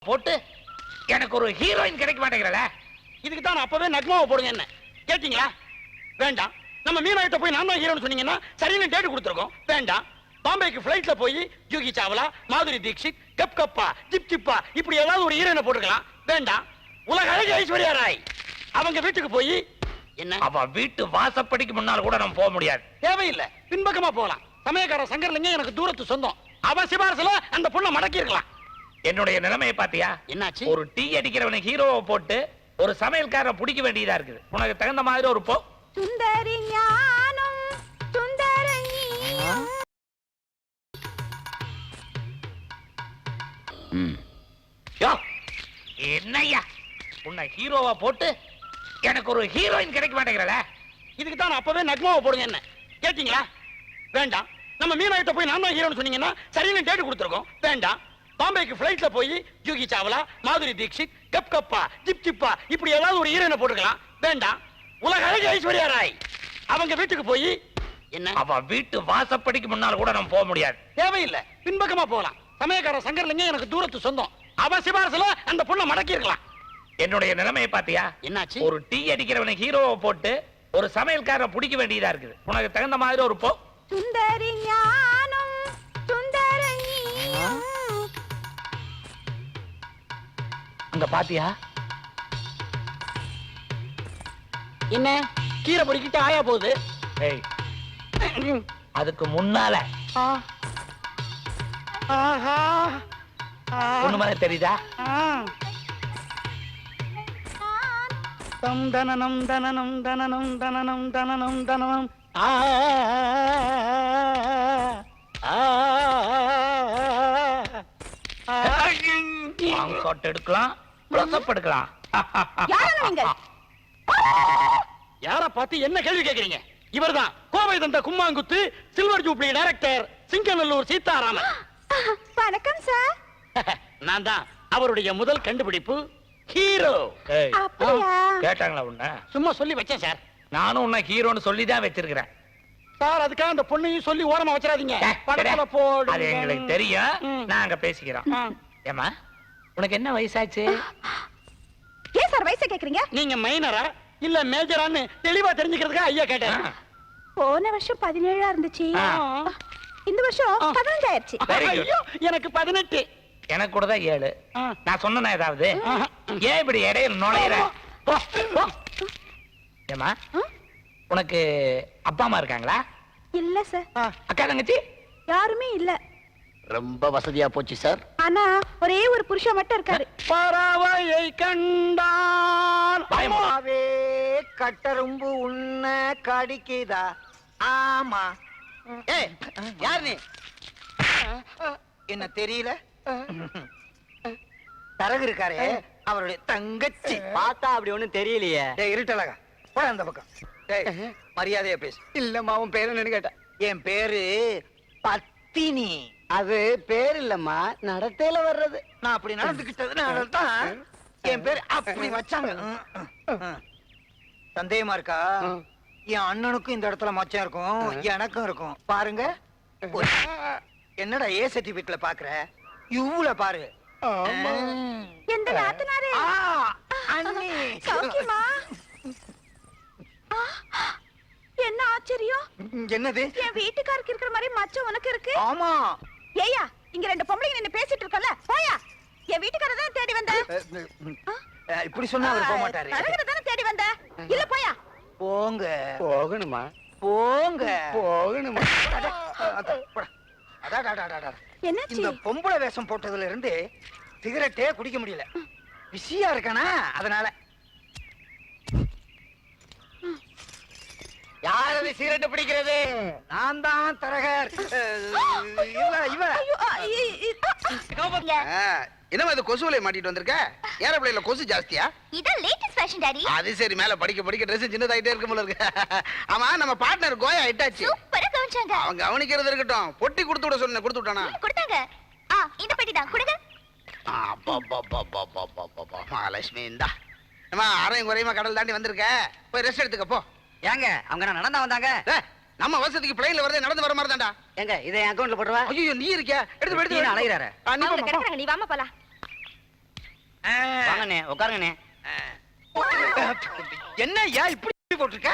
போட்டு எனக்கு ஒரு ஹீரோயின் கிடைக்க மாட்டேங்கிறல. இதுக்கு தான் அப்பவே நக்மாவை போடுங்க. என்ன கேட்டீங்களா? வேண்டாம். நம்ம மீனாயிட்ட போய் நான் தான் ஹீரோன்னு சொன்னீங்கன்னா சரின்னு டேட் கொடுத்துருக்கோம். வேண்டாம். பாம்பேக்கு ஃபிளைட்ல போய் ஜூகி சாவ்லா, மாதுரி தீக்ஷித், கப் கப்பா, ஜிப் ஜிப்பா இப்படி ஏதாவது ஒரு ஹீரோயினை போட்டுக்கலாம். வேண்டாம். உலக அழகி ஐஸ்வர்யா ராய் அவங்க வீட்டுக்கு போய் என்ன அவ வீட்டு வாசப்படிக்கு முன்னால கூட நம்ம போக முடியாது. தேவையில்லை. பின்பக்கமா போகலாம். சமயக்கார சங்கர்லிங்க எனக்கு தூரத்து சொந்தம். அவ சிபாரசுல அந்த பொண்ணை மடக்கி இருக்கலாம். என்னுடைய நிலைமையை பாத்தியா? என்னாச்சு? ஒரு டீ அடிக்கிறவனை ஹீரோவை போட்டு ஒரு சமையல்காரரை பிடிக்க வேண்டியதா இருக்குது. உனக்கு தகுந்த மாதிரி ஒரு போ. சுந்தரி ஞானம் சுந்தரி என்னய்யா உன்னை ஹீரோவா போட்டு எனக்கு ஒரு ஹீரோயின் கிடைக்க மாட்டேங்கிறல. இதுக்கு தான் அப்பவே நக்மாவை போடுங்க. என்ன கேட்டீங்களா? வேண்டாம். நம்ம மீனாயிட்ட போய் நான் தான் ஹீரோன்னு சொன்னீங்கன்னா சரின்னு டேட் கொடுத்துருக்கோம். வேண்டாம். பாம்பேக்கு ஃபிளைட்ல போய் ஜூகி சாவ்லா, மாதுரி தீக்ஷித், கப் கப்பா, ஜிப் ஜிப்பா இப்படி ஏதாவது ஒரு ஹீரோயினை போட்டுக்கலாம். வேண்டாம். உலக அழகி ஐஸ்வர்யா ராய் அவங்க வீட்டுக்கு போய் என்ன அவ வீட்டு வாசப்படிக்கு முன்னால கூட நம்ம போக முடியாது. தேவையில்லை. பின்பக்கமா போகலாம். சமயக்கார சங்கர்லிங்க எனக்கு தூரத்து சொந்தம். அவ சிபாரசுல அந்த பொண்ணை மடக்கி இருக்கலாம். என்னுடைய நிலைமையை பாத்தியா? என்னாச்சு? ஒரு டீ அடிக்கிறவனை ஹீரோவை போட்டு ஒரு சமையல்காரரை பிடிக்க வேண்டியதா இருக்குது. உனக்கு தகுந்த மாதிரி ஒரு போ. சுந்தரி ஞானம் சுந்தரி அங்க பாத்தியா? என்ன கீரை பொறிக்கிட்டு ஆயா போகுது. ஏய், அதுக்கு முன்னால ஆஹா ஒண்ணு மாதிரி தெரியுதா? தம் தனனம் தனனம் தனனம் தனனம் தனனம் தனனம் ஷாட் எடுக்கலாம், க்ளோஸ் எடுக்கலாம். யாரங்க நீங்க? யார பார்த்து என்ன கேள்வி கேக்குறீங்க? இவர்தான் கோவை தந்த கும்மாங்குத்து silver jubilee director Singanallur Seetharaman. வணக்கம் சார். நான் தான் அவருடைய முதல் கண்டுபிடிப்பு ஹீரோ. ஏய், அப்படியா? கேட்டாங்களா உன்ன? சும்மா சொல்லி வச்சேன் சார். நானும் உன்னை ஹீரோன்னு சொல்லி தான் வச்சிருக்கிறேன் சார். அதுக்காக அந்த பொண்ணையும் சொல்லி ஓரமா வச்சிடாதீங்க. படத்துல அது போடு. எங்களுக்கு தெரியும். நாங்க பேசிக்கிறோம். ஏமா உனக்கு என்ன வயசாச்சு? ஏன் சார் வயசை கேக்குறீங்க? நீங்க மைனரா இல்ல மேஜரான்னு தெளிவா தெரிஞ்சுக்கிறதுக்கு ஐயா கேட்டேன். போன வருஷம் 17 இருந்துச்சு. இந்த வருஷம் 15 ஆயிருச்சு. Very good. ஐயோ, எனக்கு 18. எனக்கு கூட தான் 7. நான் சொன்னேனா ஏதாவது? ஏன் இப்படி இடையில நுழையிற? போ, போ. ஏமா உனக்கு அப்பா அம்மா இருக்காங்களா? இல்ல சார். அக்கா தங்கச்சி யாருமே இல்ல. ரொம்ப வசதியா போச்சு சார். ஆனா ஒரே ஒரு புருஷன் மட்டும் இருக்காரு. பறவையை கண்டான் பயமா? அவே கட்டரும்பு உன்ன கடிக்குதா? ஆமா. ஏய், யார் நீ? என்ன தெரியல? தரகு இருக்காரே அவருடைய தங்கச்சி. பார்த்தா அப்படி ஒண்ணும் தெரியலையே. டேய் இருட்டலகா, போய் அந்த பக்கம். டேய் மரியாதையா பேசு. இல்லம்மா உன் பேர் என்னன்னு கேட்டேன். என் பேரு பத்தினி. அது பேர் இல்லம்மா, நடத்தையில வர்றது. நான் அப்படி நடந்துகிட்டதுனால தான் என் பேரு அப்படி வச்சாங்க. சந்தேகமா இருக்கா? என் அண்ணனுக்கும் இந்த இடத்துல மச்சம் இருக்கும், எனக்கும் இருக்கும். பாருங்க. என்னடா ஏ சர்டிபிகேட்ல பாக்குற? யூல பாரு. எந்த நாத்தனாரே? அண்ணி சௌக்கியமா? என்ன ஆச்சரியம்? என்னது? என் வீட்டுக்காருக்கு இருக்கிற மாதிரி மச்சம் உனக்கு இருக்கு. ஆமா. ஏயா இங்க ரெண்டு பொம்பளைங்க நின்னு பேசிட்டு இருக்கல, போயா. என் வீட்டுக்காரர் தான் தேடி வந்த. இப்படி சொன்னா அவர் போக மாட்டாரு. தரகர தான தேடி வந்த. இல்ல போயா. போங்க போகணுமா? போங்க போகணுமா? என்னாச்சு? இந்த பொம்பளை வேஷம் போட்டதுல இருந்து சிகரெட்டே குடிக்க முடியல. பிஸியா இருக்கானா அதனால. யாரது சிகரெட் பிடிக்கிறது? நான் தான் தரகர். இவ ஐயோ, என்னமா இது கொசுவலை மாட்டிட்டு வந்திருக்க? ஏரோப்ளேன்ல கொசு ஜாஸ்தியா? இதான் லேட்டஸ்ட் ஃபேஷன் டாடி. அது சரி, மேல படிக்க படிக்க Dress சின்னதாயிட்டே இருக்கு போல இருக்கு. ஆமா, நம்ம பார்ட்னர் கோயா ஹிட்டாச்சு. சூப்பரா கவனிச்சாங்க. அவங்க கவனிக்கிறது இருக்கட்டும், பொட்டி கொடுத்து விட சொன்னேன், கொடுத்து விட்டானா? கொடுத்தாங்க. இந்த பெட்டி தான் கொடுங்க. மகாலட்சுமி இந்தா. அம்மா அரையும் குறையுமா கடல் தாண்டி வந்திருக்க, போய் ரெஸ்ட் எடுத்துக்க போ. ஏங்க அவங்க நான் நடந்தா வந்தாங்க. நம்ம வசதிக்கு பிளைன்ல வரதே நடந்து வர மாதிரி தான்டா. ஏங்க இதை என் அக்கவுண்ட்ல போட்டுவா. ஐயோ, நீ இருக்கியா? எடுத்து அலையிறாரு. நீ வாமா போலாம். வாங்கண்ணே உட்காருங்கண்ணே. என்ன ஐயா இப்படி போட்டிருக்க?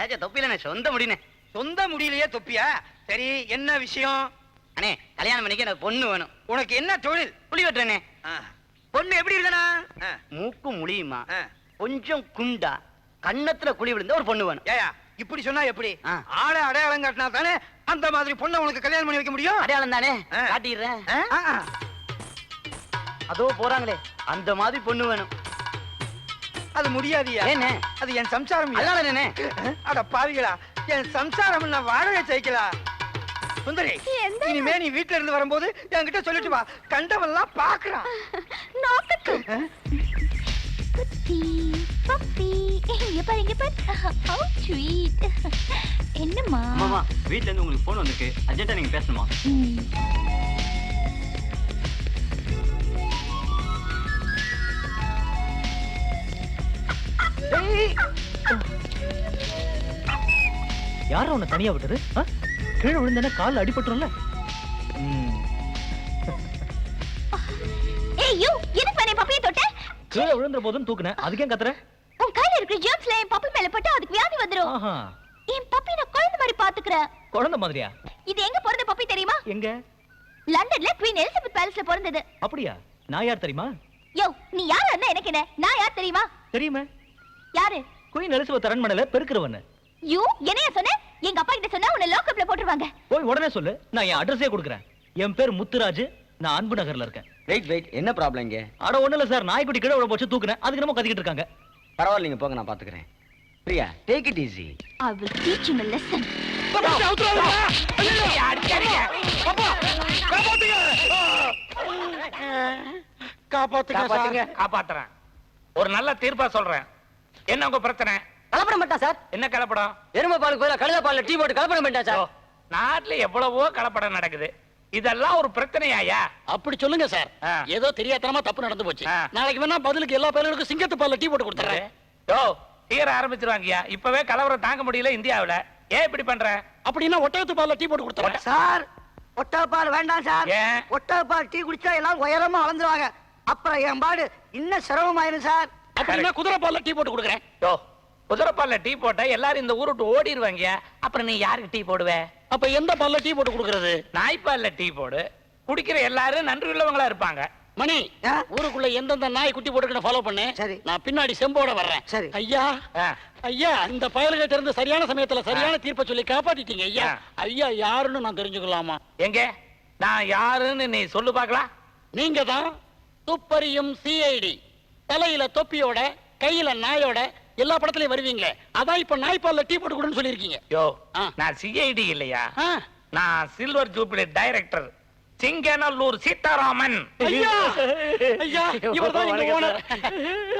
ஏச்சா தொப்பிலண்ணே சொந்த முடினே. சொந்த முடியலையே தொப்பியா? சரி, என்ன விஷயம்? அண்ணே கல்யாணம் பண்ணிக்க எனக்கு பொண்ணு வேணும். உனக்கு என்ன தொழில்? புளி வெட்டுறேனே. பொண்ணு எப்படி இருக்கனா? மூக்கு முழியுமா, கொஞ்சம் குண்டா, கன்னத்துல குழி விழுந்த ஒரு பொண்ணு வேணும். ஏயா இப்படி சொன்னா எப்படி? ஆ. ஆளை அடையாளம் காட்டினா தானே அந்த மாதிரி பொண்ணை உனக்கு கல்யாணம் பண்ணி வைக்க முடியும். அடையாளம் தானே காட்டிடுறேன். அதோ போறாங்களே அந்த மாதிரி பொண்ணு வேணும். அது முடியாதியா? ஏண்ணே? அது என் சம்சாரம். அல்லாடனே. அட பாவிகளா, என் சம்சாரம் நான் வாழவே ஜெயிக்கலா. சுந்தரி, எந்த- இனிமே நீ வீட்டுல இருந்து வரும்போது என்கிட்ட சொல்லிட்டு வா. கண்டவெல்லாம் பாக்குறான். நாக்குக்கு. குட்டி பப்பி இங்க பாரு இங்க பாரு. How sweet. என்னம்மா? மாமா வீட்ல இருந்து உங்களுக்கு போன் வந்திருக்கு, அர்ஜென்ட்டா நீங்க பேசணுமா? ம். யாரும் உன்னை தனியா விட்டது? கீழே விழுந்தன கால் அடிபட்டுரும்ல. ஏய் யூ, எதுக்கு மேல பப்பியை தொட்ட? கீழே விழுந்துற போதுன்னு தூக்குனேன், அதுக்கே கத்துற? உன் கையில இருக்கிற ஜெர்ம்ஸ்ல என் பப்பி மேல பட்டா அதுக்கு வியாதி வந்துரும். ஆஹா, என் பப்பி நான் குழந்தை மாதிரி பாத்துக்கிறேன். குழந்தை மாதிரியா? இது எங்க பிறந்த பப்பி தெரியுமா? எங்க? லண்டன்ல குவீன் எலிசபெத் பேலஸ்ல பிறந்தது. அப்படியா? நான் யார் தெரியுமா? யோ, நீ யாருன்னா எனக்கு என்ன? நான் யார் தெரியுமா? தெரியுமே, யாரு? குயின் எலிசபெத் அரண்மனையில பெருக்கிறவன். யூ, என்னைய சொன்ன? எங்க அப்பா கிட்ட சொன்னா உன்னை லாக்அப்ல போட்டுருவாங்க. போய் உடனே சொல்லு, நான் என் அட்ரஸே கொடுக்குறேன். என் பேர் முத்துராஜ், நான் அன்பு நகர்ல இருக்கேன். வெயிட் என்ன ப்ராப்ளம் இங்க? அட ஒண்ணு இல்ல சார், நாய்க்குட்டி கீழே விழ போச்சு தூக்குனேன், அதுக்கு நம்ம கத்திக்கிட்டு இருக்காங்க. பரவாயில்லைங்க போங்க, நான் பாத்துக்கிறேன். Priya take it easy. I will teach him a lesson. காப்பாத்துங்க. காப்பாத்துறேன். ஒரு நல்ல தீர்ப்பா சொல்றேன். என்ன உங்க பிரச்சனை? கலப்படம் பண்ணிட்டா சார். என்ன கலப்படம்? எருமை பாலுக்கு பதிலா கழுத பால்ல டீ போட்டு கலப்படம் பண்ணிட்டா சார். நாட்டுல எவ்வளவோ கலப்படம் நடக்குது. இதெல்லாம் ஒரு பிரச்சனையாயா? அப்படி சொல்லுங்க சார். ஆ. ஏதோ தெரியாதனமா தப்பு நடந்து போச்சு. ஆ. நாளைக்கு வேணா பதிலுக்கு எல்லா பேர்களுக்கும் சிங்கத்து பால்ல டீ போட்டு கொடுத்துறேன். யோ, தீர ஆரம்பிச்சிருவாங்கயா. இப்பவே கலவரம் தாங்க முடியல இந்தியாவுல. ஏன் இப்படி பண்ற? அப்படின்னா ஒட்டகத்து பால்ல டீ போட்டு கொடுத்துறேன். சார், ஒட்டகப்பால் வேண்டாம் சார். ஏன்? ஒட்டகப்பால் டீ குடிச்சா எல்லாம் உயரமா வளர்ந்துருவாங்க. அப்புறம் என் பாடு இன்னும் சிரமமாயிரும் சார். அப்படின்னா குதிரை பால்ல டீ போட்டு கொடுக்குறேன். யோ, குதிரைப்பால்ல டீ போட்டா எல்லாரும் இந்த ஊரை விட்டு ஓடிடுவாங்க. அப்புறம் நீ யாருக்கு டீ போடுவ? அப்ப எந்த பால்ல டீ போட்டு கொடுக்கறது? நாய்ப்பால்ல டீ போடு. குடிக்கிற எல்லாரும் நன்றி உள்ளவங்களா இருப்பாங்க. மணி, ஆ? ஊருக்குள்ள எந்தெந்த நாய் குட்டி போட்டுக்கிற ஃபாலோ பண்ணு. சரி. நான் பின்னாடி செம்போட வர்றேன். சரி. ஐயா, ஆ. ஐயா, இந்த பயல்கிட்ட இருந்து சரியான சமயத்துல சரியான தீர்ப்பை சொல்லி காப்பாத்திட்டீங்க ஐயா. ஆ. ஐயா யாருன்னு நான் தெரிஞ்சுக்கலாமா? எங்க நான் யாருன்னு நீ சொல்லு பாக்கலாம். நீங்க தான் துப்பறியும் சிஐடி. தலையில தொப்பியோட கையில நாயோட எல்லா படத்துலயும் வருவீங்களே, அதான் இப்ப நாய்ப்பால்ல டீ போட்டு கொடுன்னு சொல்லிருக்கீங்க. யோ, ஆ. நான் சிஐடி இல்லையா, ஆ. நான் silver jubilee director Singanallur Sitharaman. ஐயா, ஐயா, இவர்தான் எங்க ஓனர்.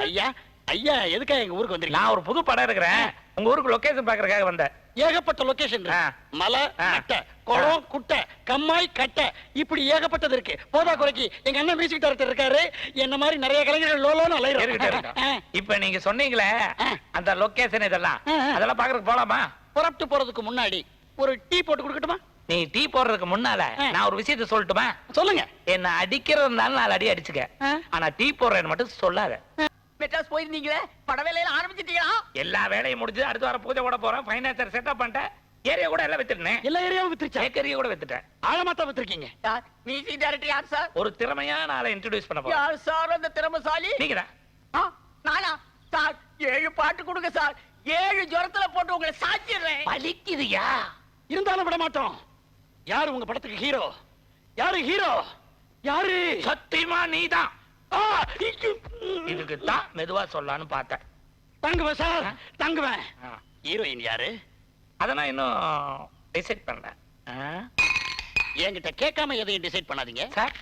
ஐயா, ஐயா, எதுக்காக எங்க ஊருக்கு வந்திருக்கீங்க? நான் ஒரு புது படம் இருக்கிறேன். உங்க ஊருக்கு லொகேஷன் பாக்குறதுக்காக வந்தேன். ஏகப்பட்ட லொகேஷன் ஆ. மலை, ஆ. மட்டை, குளம், குட்டை, கம்மாய், கட்டை, இப்படி ஏகப்பட்டது இருக்கு. போதா குறைக்கு எங்க அண்ணன் மியூசிக் டைரக்டர் இருக்காரு. என்ன மாதிரி நிறைய கலைஞர்கள் லோலோன்னு இருக்கட்டும், அலையிறாங்க. இருக்கட்டும். இப்ப நீங்க சொன்னீங்களே ஆ. அந்த லொகேஷன் இதெல்லாம், ஆ. அதெல்லாம் பாக்குறதுக்கு போலாமா? புறப்பட்டு போறதுக்கு முன்னாடி ஒரு டீ போட்டு கொடுக்கட்டுமா? நீ டீ போடுறதுக்கு முன்னால ஆ. நான் ஒரு விஷயத்தை சொல்லட்டுமா? சொல்லுங்க. என்ன அடிக்கிறதுனால 4 அடி அடிச்சுக்க. ஆ. ஆனா டீ போடுறேன்னு மட்டும் சொல்லாத. மெட்ராஸ் போயிருந்தீங்களே, பட வேலையில ஆரம்பிச்சிட்டீங்களா? எல்லா வேலையும் முடிஞ்சு அடுத்த வாரம் பூஜை கூட போறேன். ஃபைனான்சர் செட்டப் பண்ணிட்டேன். ஏரியா கூட எல்லாம் வித்துட்டேன். எல்லா ஏரியாவும் வித்துருச்சா? ஏக்கரியா கூட வித்துட்டேன். ஆழமாத்தான் வித்துருக்கீங்க. சார், மியூசிக் டைரக்டர் யார் சார்? ஒரு திறமையான ஆளை இன்ட்ரோடியூஸ் பண்ண போறேன். யார் சார் அந்த திறமைசாலி? நீங்கதான். ஆ, நானா? சார் 7 பாட்டு கொடுங்க சார். 7 ஜுரத்துல போட்டு உங்களை சாச்சிடுறேன். பலிக்குதுயா? இருந்தாலும் விட மாட்டோம். யாரு உங்க படத்துக்கு ஹீரோ? யாரு ஹீரோ? யாரு? சத்தியமா நீதான். ஆ, இதுக்கு தான் மெதுவா சொல்லலாம்னு பார்த்தேன். தங்குவேன் சார், தங்குவேன். ஆ. ஹீரோயின் யாரு? அதை நான் இன்னும் டிசைட் பண்ணல. என்கிட்ட கேட்காம எதையும் டிசைட் பண்ணாதீங்க. சார்,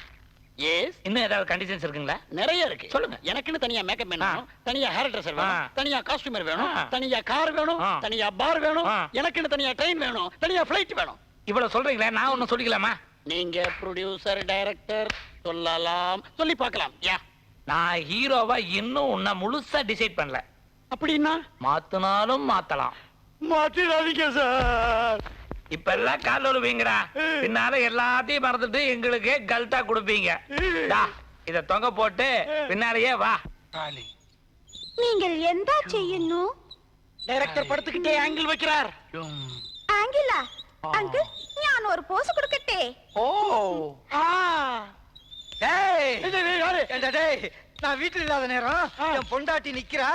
எஸ், இன்னும் ஏதாவது கண்டிஷன்ஸ் இருக்குங்களா? நிறைய இருக்கு. சொல்லுங்க. எனக்குன்னு தனியா மேக்கப் வேணும், தனியா ஹேர் ட்ரெஸ்ஸர் வேணும், ஆ. தனியா காஸ்டியூமர் வேணும், ஆ. தனியா கார் வேணும், ஆ. தனியா பார் வேணும், ஆ. எனக்குன்னு தனியா ட்ரெயின் வேணும், தனியா ஃப்ளைட் வேணும். இவ்வளவு சொல்றீங்களே, நான் ஒன்னும் சொல்லிக்கலாமா? நீங்க ப்ரொடியூசர் டைரக்டர் சொல்லலாம், சொல்லி பார்க்கலாம். யா, நான் ஹீரோவா இன்னும் உன்னை முழுசா டிசைட் பண்ணல. அப்படின்னா மாத்தினாலும் மாத்தலாம். மாத்திராதீங்க சார். இப்ப எல்லாம் கால் ஒழுவீங்கடா. பின்னால எல்லாத்தையும் மறந்துட்டு எங்களுக்கு கல்ட்டா கொடுப்பீங்க. டா, இத தொங்க போட்டு பின்னாலேயே வா. நீங்கள் എന്താ ചെയ്യുന്നു? டைரக்டர் படுத்துக்கிட்டே ஆங்கிள் வைக்கிறார். ആംഗിളാ? അങ്കിൾ ഞാൻ ഒരു പോസ് കൊടുക്കട്ടെ? ஓ ஆ. டேய் டேய், யாரு? ஏண்டா டேய், நான் வீட்டுல இல்லாத நேரம் என் பொண்டாட்டி நிக்கிறா,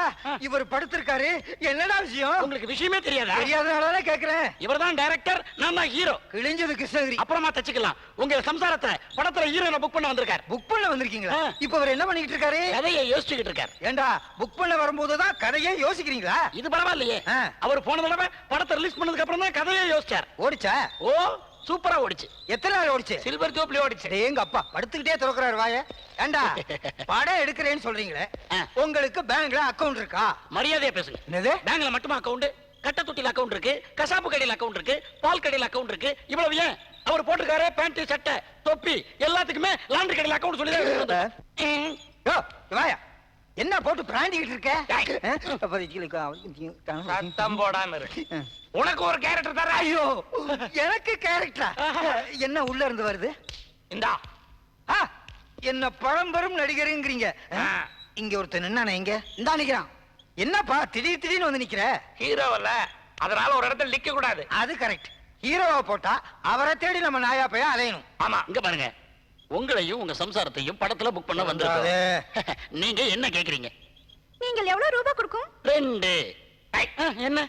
இவர் படுத்திருக்காரு, என்னடா விஷயம்? உங்களுக்கு விஷயமே தெரியாதா? தெரியாதனால கேக்குறேன். இவர்தான் டைரக்டர், நான் தான் ஹீரோ. கிழிஞ்சது கிருஷ்ணகிரி. அப்புறமா தச்சுக்கலாம். உங்க சம்சாரத்தை படத்துல ஹீரோனை புக் பண்ண வந்திருக்கார். புக் பண்ண வந்திருக்கீங்களா? ஆ. இப்ப அவர் என்ன பண்ணிட்டு இருக்காரு? கதையை யோசிச்சுக்கிட்டு இருக்கார். ஏண்டா புக் பண்ண வரும்போதுதான் கதையே யோசிக்கிறீங்களா? இது பரவாயில்லையே. ஆ. அவர் போன தடவை படத்தை ரிலீஸ் பண்ணதுக்கு அப்புறம் தான் கதையை யோசிச்சார். ஓடிச்சா? ஓ சூப்பரா ஓடிச்சு. எத்தனை நாள் ஓடிச்சு? சில்வர் ஜூப்ளி ஓடிச்சு. எங்க அப்பா படுத்துக்கிட்டே திறக்கிறாரு வாய. ஏண்டா படம் எடுக்கிறேன்னு சொல்றீங்களே, ஆ. உங்களுக்கு பேங்க்ல அக்கவுண்ட் இருக்கா? மரியாதையா பேசுங்க. என்னது? பேங்க்ல மட்டுமா அக்கவுண்ட்? கட்ட தொட்டில அக்கவுண்ட் இருக்கு, கசாப்பு கடையில அக்கவுண்ட் இருக்கு, பால் கடையில அக்கவுண்ட் இருக்கு. இவ்வளவு ஏன்? அவர் போட்டுக்காரு பேண்ட் சட்டை தொப்பி எல்லாத்துக்குமே லாண்டரி கடையில அக்கவுண்ட் சொல்லி யோ, வாயா. என்ன போட்டு பிராண்டிக்கிட்டு இருக்க? சத்தம் போடாம இரு. உனக்கு ஒரு கேரக்டர் தர. ஐயோ, எனக்கு கேரக்டரா? என்ன உள்ள இருந்து வருது? இந்தா. ஆ, என்ன பழம்பெரும் நடிகருங்கிறீங்க. இங்க ஒருத்தன் நின்னானே, இங்க இந்தா நிக்கிறான். என்னப்பா திடீர் திடீர்னு வந்து நிக்கிற? ஹீரோ இல்ல, அதனால ஒரு இடத்துல நிக்க கூடாது. அது கரெக்ட். ஹீரோவா போட்டா அவரை தேடி நம்ம நாயா பைய அலையணும். ஆமா. இங்க பாருங்க, உங்களையும் உங்க சம்சாரத்தையும் படத்துல புக் பண்ண வந்திருக்கோம். நீங்க என்ன கேக்குறீங்க? நீங்கள் எவ்வளவு ரூபாய் கொடுக்கும்? 2. என்ன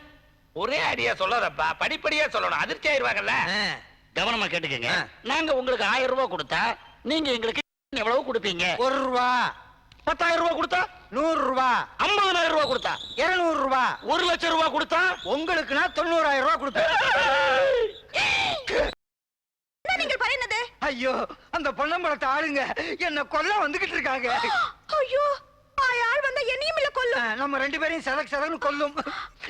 ஒரே ஐடியா சொல்லாதப்பா, படிப்படியா சொல்லணும். அதிர்ச்சி ஆயிருவாங்கல்ல. கவனமா கேட்டுக்கங்க. ஆ. நாங்க உங்களுக்கு 1000 ரூபாய் கொடுத்தா நீங்க எங்களுக்கு எவ்வளவு கொடுப்பீங்க? 1 ரூபா, 10,000 ரூபாய் கொடுத்தா, 100 ரூபா, 50,000 ரூபாய் கொடுத்தா, 200 ரூபா, 1,00,000 ரூபாய் கொடுத்தா, உங்களுக்கு நான் 90,000 ரூபா கொடுப்பேன். என்ன நீங்கள் പറയുന്നത്? ஐயோ, அந்த பொன்னம்பலத்தை ஆளுங்க என்ன கொல்ல வந்துகிட்டு இருக்காங்க. ஐயோ, ஆள் வந்தா என்னையும் இல்ல கொல்லும். நம்ம 2 பேரையும் சதக் சதக்னு கொல்லும்.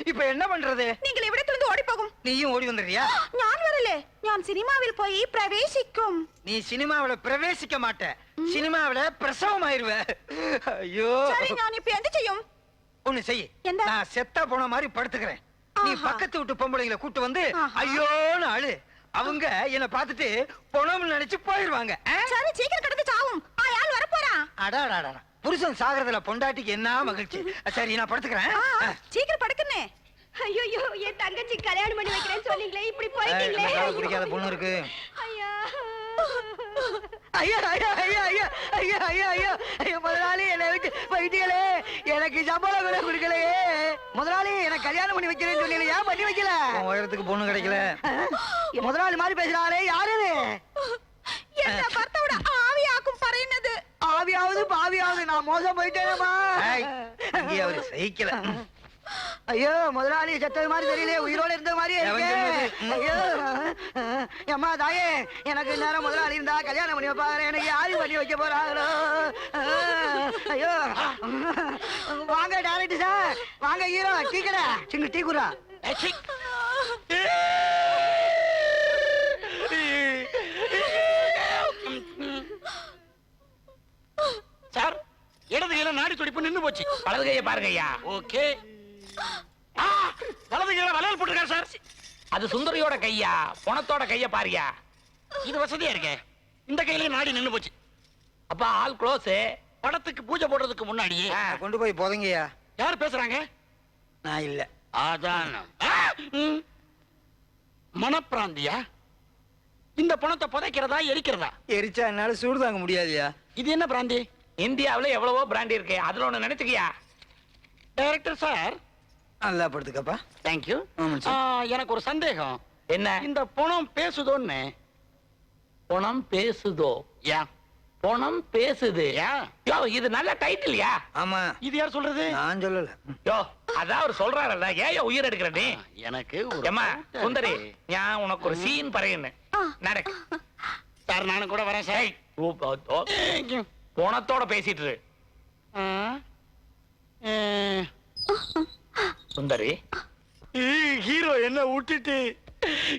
இப்ப என்ன பண்றது? நீங்கள் இവിടത്തിலிருந்து ஓடி போகும். நீயும் ஓடி வந்துறியா? ഞാൻ വരല്ലേ, ഞാൻ സിനിമാവിൽ പോയി പ്രവേശിക്കും. நீ சினிமாவில பிரவேசிக்க மாட்ட, சினிமாவில பிரசவம் ஆயிருவ. ஐயோ, சரி, ഞാൻ இப்ப എന്ത് ചെയ്യും? ஒண்ணு செய். என்ன? நான் செத்தா போன மாதிரி படுத்துக்கிறேன். நீ ஆஹா. பக்கத்து வீட்டு பொம்பளைங்களை கூட்டு வந்து ஆஹா. ஐயோன்னு அழு. அவங்க என்ன பார்த்துட்டு பொணம்னு நினைச்சு போயிருவாங்க. சரி, சீக்கிரம் கிடந்து சாவும். ஆள் வர போறான். அடாடாடா, புருஷன் சாகறதுல பொண்டாட்டிக்கு என்ன மகிழ்ச்சி. சரி, நான் படுத்துக்கிறேன். சீக்கிரம் படுக்குன்னு. ஐயோ, என் தங்கச்சி கல்யாணம் பண்ணி வைக்கிறேன்னு சொன்னீங்களே, இப்படி போயிட்டீங்களே. எனக்கு பிடிக்காத பொண்ணு இருக்கு. ஐயா, ஐயா ஐயா ஐயா ஐயா ஐயா ஐயா ஐயா ஐயா, முதலாளி என்னை விட்டு போயிட்டீங்களே, எனக்கு சம்பளம் கூட கொடுக்கலையே. முதலாளி எனக்கு கல்யாணம் பண்ணி வைக்கிறேன்னு சொன்னீங்களே, ஏன் பண்ணி வைக்கல? உயரத்துக்கு பொண்ணு கிடைக்கல. முதலாளி மாதிரி பேசுறாரே, யாரு? என்ன ഭർത്താവിടെ ആവിയാക്കും പറയുന്നത്. ஆவியாவது பாவியாவது, நான் மோசம் போயிட்டேனேமா. இங்கே அவரு சகிக்கல. ஐயோ, முதலாளி செத்தது மாதிரி தெரியல, உயிரோட இருந்த மாதிரி இருக்கு. ஐயோ அம்மா தாயே, எனக்கு நேரம் முதலாளி இருந்தா கல்யாணம் பண்ணி வைப்பாரு, எனக்கு யாரு பண்ணி வைக்க போறாங்களோ. ஐயோ, வாங்க டைரக்டர் சார், வாங்க ஹீரோ, டீ கடை சிங்க டீ குரா. சார், இடது கையில நாடி துடிப்பு நின்னு போச்சு. வலது கையை பாருங்க ஐயா. ஓகே. வலது கையில வளையல் போட்டிருக்காரு சார். அது சுந்தரியோட கையா, பொணத்தோட கைய பாரியா. இது வசதியா இருக்கே. இந்த கையில நாடி நின்னு போச்சு. அப்ப ஆல் க்ளோஸ். படத்துக்கு பூஜை போடுறதுக்கு முன்னாடியே கொண்டு போய் போதங்கய்யா. யார் பேசுறாங்க? நான் இல்ல. அதான் மனப்பிராந்தியா? இந்த பணத்தை புதைக்கிறதா எரிக்கிறதா? எரிச்சா என்னால சூடு தாங்க முடியாதுயா. இது என்ன பிராந்தி? இந்தியாவுல எவ்வளவோ பிராண்ட் இருக்கு, அதுல ஒண்ணு நினைச்சுக்கியா. டைரக்டர் சார், நல்லா படுத்துக்கப்பா. தேங்க்யூ. எனக்கு ஒரு சந்தேகம். என்ன? இந்த பணம் பேசுதோன்னு. பொணம் பேசுதோ? யா, பொணம் பேசுது. யா. யோ, இது நல்ல டைட்டில்யா. ஆமா, இது யார் சொல்றது? நான் சொல்லல. யோ, அதான் அவர் சொல்றாருல்ல, ஏன் உயிர் எடுக்கிற நீ? எனக்கு ஏமா சுந்தரி, நான் உனக்கு ஒரு சீன் பறையன்னு நடக்கு. சார், நானும் கூட வரேன் சார். பொணத்தோட பேசிட்டு இரு. சுந்தரி, ஹீரோ என்ன விட்டுட்டு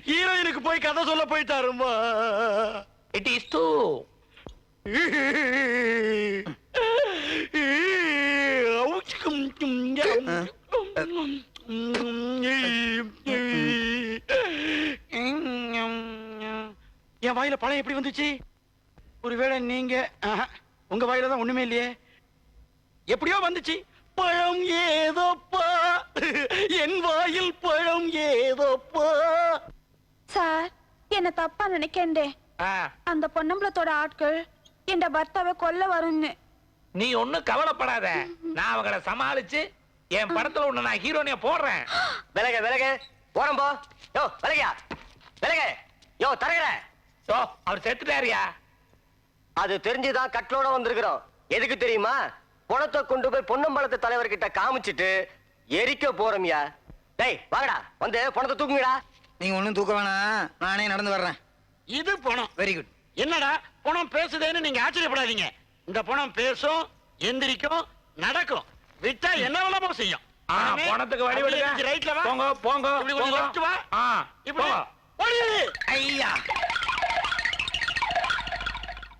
ஹீரோயினுக்கு போய் கதை சொல்ல போயிட்டாருமா. It is too. என் வாயில பழம் எப்படி வந்துச்சு? ஒருவேளை நீங்க உங்க வாயில தான் ஒண்ணுமே இல்லையே. எப்படியோ வந்துச்சு. பழம் ஏதோப்பா, என் வாயில் பழம் ஏதோப்பா. சார் என்ன தப்பா நினைக்கண்டே. ஆ, அந்த பொன்னம்பலத்தோட ஆட்கள் என் பர்த்தாவை கொல்ல வரும்னு. நீ ஒண்ணும் கவலைப்படாத, நான் அவங்கள சமாளிச்சு என் படத்துல ஒண்ணு நான் ஹீரோனியா போடுறேன். விலக விலக ஓரம் போ. யோ விலகியா விலக. யோ தரகற. சோ அவர் செத்துட்டாரியா? அது தெரிஞ்சுதான் கட்டலோட வந்திருக்கிறோம். எதுக்கு தெரியுமா? பணத்தை கொண்டு போய் பொன்னம்பலத்து தலைவர்கிட்ட காமிச்சிட்டு எரிக்க போறோம்யா. டேய் வாங்கடா, வந்து பணத்தை தூக்குங்கடா. நீங்க ஒண்ணும் தூக்க வேணாம், நானே நடந்து வர்றேன். இது பணம். Very good. என்னடா பணம் பேசுதேன்னு நீங்க ஆச்சரியப்படாதீங்க. இந்த பணம் பேசும், எந்திரிக்கும், நடக்கும். விட்டா என்ன வேணாமோ செய்யும். ஆ, ஆமே. பணத்துக்கு வழி விடுங்க. அப்படியே ரைட்ல வா. போங்க போங்க இப்படி கொஞ்சம் போங்க. left வா. ஆ, இப்படி போ. ஓடி. ஐயா